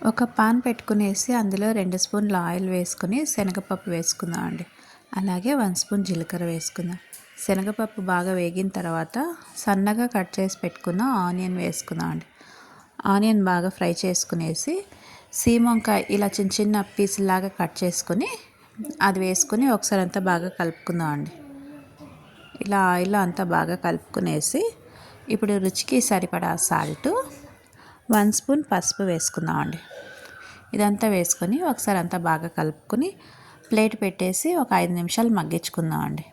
ఒక పాన్ పెట్టుకునేసి అందులో 2 స్పూన్ల ఆయిల్ వేసుకొని శనగపప్పు వేసుకుందాం అండి. అలాగే 1 స్పూన్ జీలకర్ర వేసుకుందాం. శనగపప్పు బాగా వేగిన తర్వాత సన్నగా కట్ చేసి పెట్టుకున్న ఆనియన్ వేసుకుందాం అండి. ఆనియన్ బాగా ఫ్రై చేసుకునేసి సీమ వంకాయ ఇలా చిన్న చిన్న పీసులాగా కట్ చేసుకొని అది వేసుకొని ఒకసారి అంతా బాగా కలుపుకుందాం అండి. ఇలా ఆయిల్లో అంతా బాగా కలుపుకునేసి ఇప్పుడు రుచికి సరిపడా సాల్టు, 1 స్పూన్ పసుపు వేసుకుందాం అండి. ఇదంతా వేసుకొని ఒకసారి అంతా బాగా కలుపుకొని ప్లేట్ పెట్టేసి ఒక 5 నిమిషాలు మగ్గించుకుందాం అండి.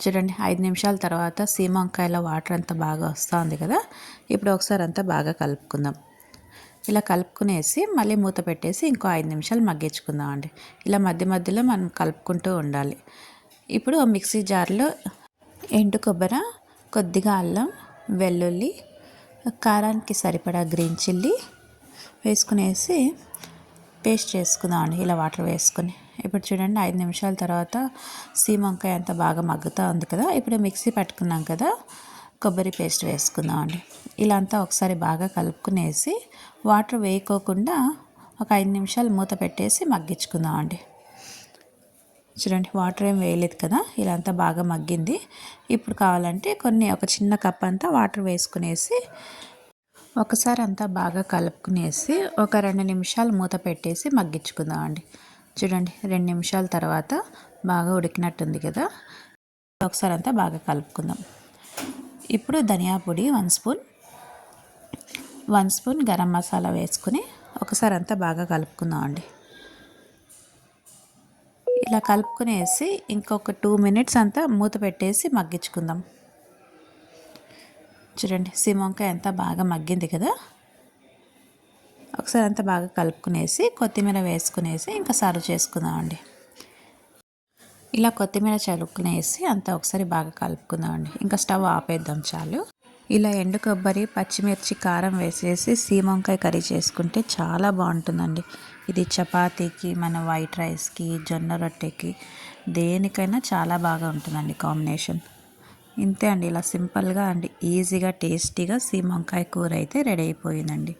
చూడండి 5 నిమిషాల తర్వాత సీమ వంకాయలో వాటర్ అంతా బాగా వస్తుంది కదా. ఇప్పుడు ఒకసారి అంతా బాగా కలుపుకుందాం. ఇలా కలుపుకునేసి మళ్ళీ మూత పెట్టేసి ఇంకో 5 నిమిషాలు మగ్గించుకుందాం అండి. ఇలా మధ్య మధ్యలో మనం కలుపుకుంటూ ఉండాలి. ఇప్పుడు మిక్సీ జార్లో ఎండు కొబ్బరి, కొద్దిగా అల్లం, వెల్లుల్లి, కారానికి సరిపడా గ్రీన్ చిల్లీ వేసుకునేసి పేస్ట్ చేసుకుందాం అండి. ఇలా వాటర్ వేసుకొని ఇప్పుడు చూడండి 5 నిమిషాల తర్వాత సీమ వంకాయ అంతా బాగా మగ్గుతూ ఉంది కదా. ఇప్పుడు మిక్సీ పట్టుకున్నాం కదా, కొబ్బరి పేస్ట్ వేసుకుందాం అండి. ఇలా అంతా ఒకసారి బాగా కలుపుకునేసి వాటర్ వేయకోకుండా ఒక 5 నిమిషాలు మూత పెట్టేసి మగ్గించుకుందాం అండి. చూడండి వాటర్ ఏం వేయలేదు కదా, ఇలా అంతా బాగా మగ్గింది. ఇప్పుడు కావాలంటే ఒక చిన్న కప్ అంతా వాటర్ వేసుకునేసి ఒకసారి అంతా బాగా కలుపుకునేసి ఒక 2 నిమిషాలు మూత పెట్టేసి మగ్గించుకుందాం అండి. చూడండి 2 నిమిషాల తర్వాత బాగా ఉడికినట్టుంది కదా. ఒకసారి అంతా బాగా కలుపుకుందాం. ఇప్పుడు ధనియా పొడి 1 స్పూన్ గరం మసాలా వేసుకుని ఒకసారి అంతా బాగా కలుపుకుందాం అండి. ఇలా కలుపుకునేసి ఇంకొక 2 మినిట్స్ అంతా మూత పెట్టేసి మగ్గించుకుందాం. చూడండి సీమ వంకాయ అంతా బాగా మగ్గింది కదా. ఒకసారి అంతా బాగా కలుపుకునేసి కొత్తిమీర వేసుకునేసి ఇంకా సర్వ్ చేసుకుందాం అండి. ఇలా కొత్తిమీర చల్లుకునేసి అంతా ఒకసారి బాగా కలుపుకుందాం అండి. ఇంకా స్టవ్ ఆపేద్దాం చాలు. ఇలా ఎండు కొబ్బరి, పచ్చిమిర్చి, కారం వేసేసి సీమ వంకాయ కర్రీ చేసుకుంటే చాలా బాగుంటుందండి. ఇది చపాతీకి, మన వైట్ రైస్కి, జొన్న రొట్టెకి, దేనికైనా చాలా బాగా ఉంటుందండి కాంబినేషన్. ఇంతే అండి, ఇలా సింపుల్గా అండి ఈజీగా టేస్టీగా సీమ వంకాయ కూర అయితే రెడీ అయిపోయిందండి.